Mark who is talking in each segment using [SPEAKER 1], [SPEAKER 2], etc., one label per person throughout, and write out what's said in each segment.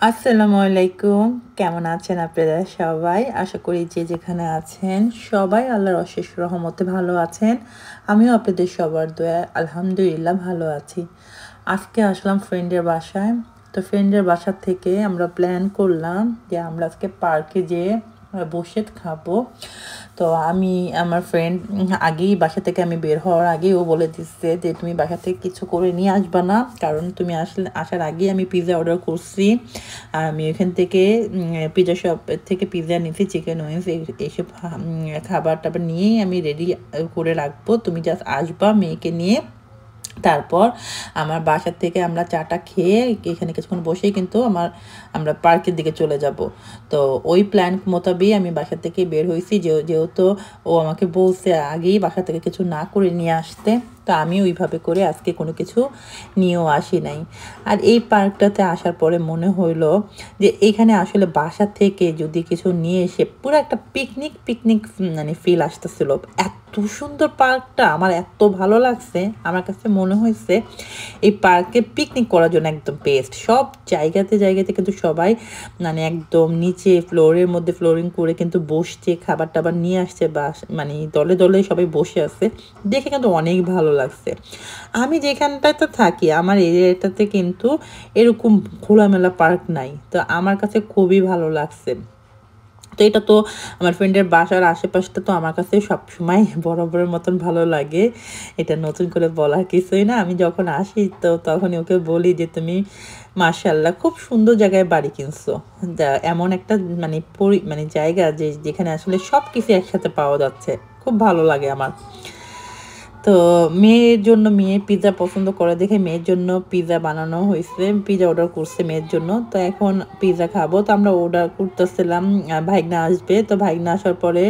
[SPEAKER 1] আসসালামু আলাইকুম। কেমন আছেন আপনারা সবাই? আশা করি যে যেখানে আছেন সবাই আল্লাহর অশেষ রহমতে ভালো আছেন। আমিও আপনাদের সবার দোয়ায় আলহামদুলিল্লাহ ভালো আছি। আজকে আসলাম ফ্রেন্ডের বাসায়। তো ফ্রেন্ডের বাসা থেকে আমরা প্ল্যান করলাম যে আমরা আজকে পার্কে যেয়ে বসে খাবো। তো আমি আমার ফ্রেন্ড আগেই বাসা থেকে আমি বের হওয়ার আগেই ও বলে দিচ্ছে যে তুমি বাসা থেকে কিছু করে নিয়ে আসবা না, কারণ তুমি আসার আগেই আমি পিৎজা অর্ডার করছি। আর আমি এখান থেকে পিৎজা শপ থেকে পিৎজা নিয়েছি, চিকেন উইংস এইসব খাবার টাবার নিয়েই আমি রেডি করে রাখবো। তুমি জাস্ট আসবা মেয়েকে নিয়ে, তারপর আমার বাসার থেকে আমরা চাটা খেয়ে এখানে কিছুক্ষণ বসেই কিন্তু আমরা পার্কের দিকে চলে যাব। তো ওই প্ল্যান মোতাবেক আমি বাসা থেকে বের হয়েছি, যেহেতু ও আমাকে বলছে আগেই বাসা থেকে কিছু না করে নিয়ে আসতে। তো আমি ওইভাবে করে আজকে কোনো কিছু নিয়েও আসি নাই। আর এই পার্কটাতে আসার পরে মনে হইলো যে এখানে আসলে বাসা থেকে যদি কিছু নিয়ে এসে পুরো একটা পিকনিক পিকনিক মানে ফিল আসতেছিল। এত সুন্দর পার্কটা, আমার এত ভালো লাগছে। আমার কাছে মনে হয়েছে এই পার্কে পিকনিক করার জন্য একদম বেস্ট। সব জায়গাতে জায়গাতে কিন্তু সবাই মানে একদম নিচে ফ্লোরের মধ্যে ফ্লোরিং করে কিন্তু বসছে, খাবার টাবার নিয়ে আসছে, বা মানে দলে দলে সবাই বসে আছে। দেখে কিন্তু অনেক ভালো লাগছে। আমি যেখানটাতে থাকি আমার এরিয়াটাতে কিন্তু এরকম খোলামেলা পার্ক নাই, তো আমার কাছে খুবই ভালো লাগছে। তো এটা তো আমার ফ্রেন্ডের বাসার আশেপাশটা তো আমার কাছে সবসময় বরাবরের মতন ভালো লাগে। এটা নতুন করে বলার কিছুই না। আমি যখন আসি তো তখনই ওকে বলি যে তুমি মাশাআল্লাহ খুব সুন্দর জায়গায় বাড়ি কিনছো। এমন একটা মানে জায়গা যেখানে আসলে সব কিছু একসাথে পাওয়া যাচ্ছে, খুব ভালো লাগে আমার। তো মেয়ে পিৎজা পছন্দ করে দেখে মেয়ের জন্য পিৎজা বানানো হয়েছে, পিৎজা অর্ডার করছে মেয়ের জন্য। তো এখন পিৎজা খাবো, তো আমরা অর্ডার করতেছিলাম। ভাইগনা আসবে, তো ভাইগনা আসার পরে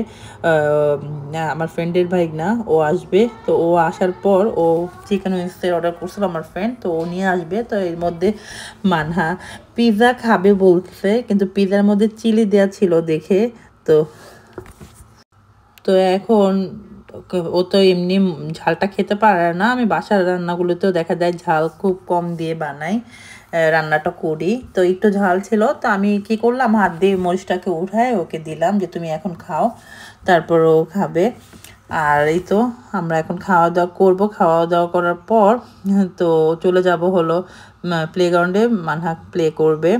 [SPEAKER 1] আমার ফ্রেন্ডের ভাইগনা ও আসবে। তো ও আসার পর ও চিকেন উইংসের অর্ডার করছিল আমার ফ্রেন্ড, তো ও নিয়ে আসবে। তো এর মধ্যে মানহা পিৎজা খাবে বলছে, কিন্তু পিৎজার মধ্যে চিলি দেওয়া ছিল দেখে। তো তো এখন ও তো এমনি ঝালটা খেতে পারে না। আমি বাসার রান্নাগুলোতেও দেখা যায় ঝাল খুব কম দিয়ে বানাই, রান্নাটা করি। তো একটু ঝাল ছিল, তো আমি কি করলাম হাত দিয়ে মরিচটাকে উঠায় ওকে দিলাম যে তুমি এখন খাও, তারপর ও খাবে। আর এই তো আমরা এখন খাওয়া দাওয়া করবো। খাওয়া দাওয়া করার পর তো চলে যাব হলো প্লেগ্রাউন্ডে, মানহা প্লে করবে।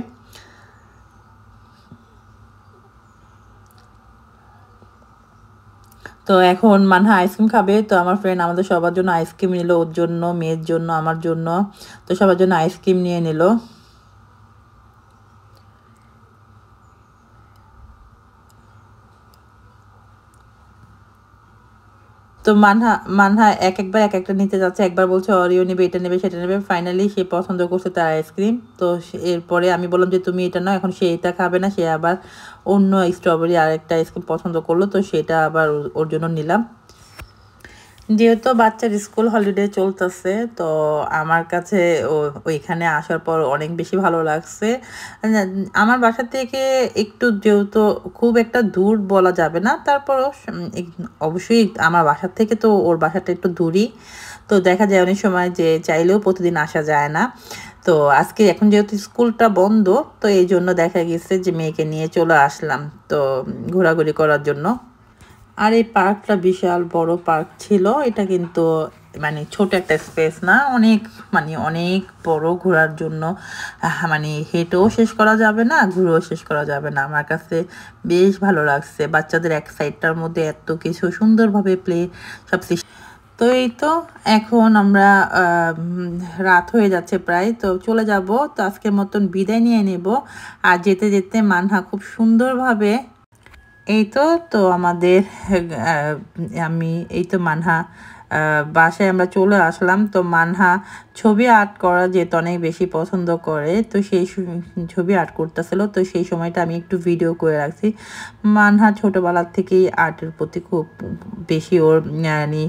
[SPEAKER 1] তো এখন মানহা আইসক্রিম খাবে। তো আমার ফ্রেন্ড আমাদের সবার জন্য আইসক্রিম নিল, ওর জন্য, মেয়ের জন্য, আমার জন্য। তো সবার জন্য আইসক্রিম নিয়ে নিল। তো মানহা মানহা একবার এক একটা নিতে যাচ্ছে, একবার বলছে অরিও নেবে, এটা নেবে, সেটা নেবে। ফাইনালি সে পছন্দ করছে তার আইসক্রিম। তো এরপরে আমি বললাম যে তুমি এটা নাও, এখন সে এটা খাবে না, সে আবার অন্য স্ট্রবেরি আরেকটা আইসক্রিম পছন্দ করলো, তো সেটা আবার ওর জন্য নিলাম। যেহেতু বাচ্চার স্কুল হলিডে চলতেছে, তো আমার কাছে ওইখানে আসার পর অনেক বেশি ভালো লাগছে। আমার বাসা থেকে একটু, যেহেতু খুব একটা দূর বলা যাবে না, তারপরও অবশ্যই আমার বাসার থেকে তো ওর বাসাটা একটু দূরই। তো দেখা যায় অনেক সময় যে চাইলেও প্রতিদিন আসা যায় না। তো আজকে এখন যেহেতু স্কুলটা বন্ধ, তো এই জন্য দেখা গেছে যে মেয়েকে নিয়ে চলে আসলাম তো ঘোরাঘুরি করার জন্য। আর এই পার্কটা বিশাল বড় পার্ক ছিল। এটা কিন্তু মানে ছোট একটা স্পেস না, অনেক অনেক বড়, ঘোরার জন্য মানে হেঁটেও শেষ করা যাবে না, ঘুরেও শেষ করা যাবে না। আমার কাছে বেশ ভালো লাগছে। বাচ্চাদের এক সাইডটার মধ্যে এত কিছু সুন্দরভাবে প্লে সব। তো এই তো এখন আমরা রাত হয়ে যাচ্ছে প্রায়, তো চলে যাব। তো আজকের মতন বিদায় নিয়ে নেব। আর যেতে যেতে মানহা খুব সুন্দরভাবে এই তো তো আমাদের আহ, আমি এই তো মানহা বাসায় আমরা চলে আসলাম। তো মানহা ছবি আর্ট করা যেহেতু অনেক বেশি পছন্দ করে, তো সেই ছবি আর্ট করতেছিল। তো সেই সময়টা আমি একটু ভিডিও করে রাখছি। মানহা ছোটোবেলার থেকেই আর্টের প্রতি খুব বেশি ওর মানে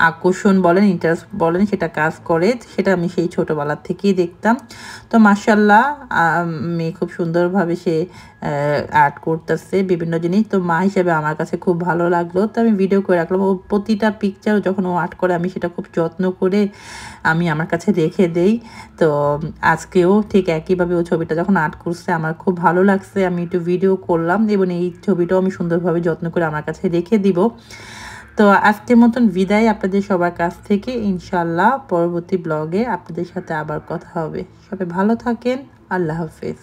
[SPEAKER 1] আকর্ষণ বলেন, ইন্টারেস্ট বলেন, সেটা কাজ করে। সেটা আমি সেই ছোটোবেলার থেকেই দেখতাম। তো মাশাল্লাহ মেয়ে খুব সুন্দরভাবে সে আর্ট করতেছে বিভিন্ন জিনিস। তো মা হিসেবে আমার কাছে খুব ভালো লাগলো, তো আমি ভিডিও করে রাখলাম। ও প্রতিটা পিকচার যখন ও আর্ট করে আমি সেটা খুব যত্ন করে আমি আমার কাছে রেখে দেই। তো আজকেও ঠিক একইভাবে ওই ছবিটা যখন আর্ট করছে আমার খুব ভালো লাগছে। আমি একটু ভিডিও করলাম এবং এই ছবিটাও আমি সুন্দরভাবে যত্ন করে আমার কাছে রেখে দিব। তো আজকের মতন বিদায় আপনাদের সবার কাছ থেকে। ইনশাআল্লাহ পরবর্তী ব্লগে আপনাদের সাথে আবার কথা হবে। সবাই ভালো থাকেন। আল্লাহ হাফেজ।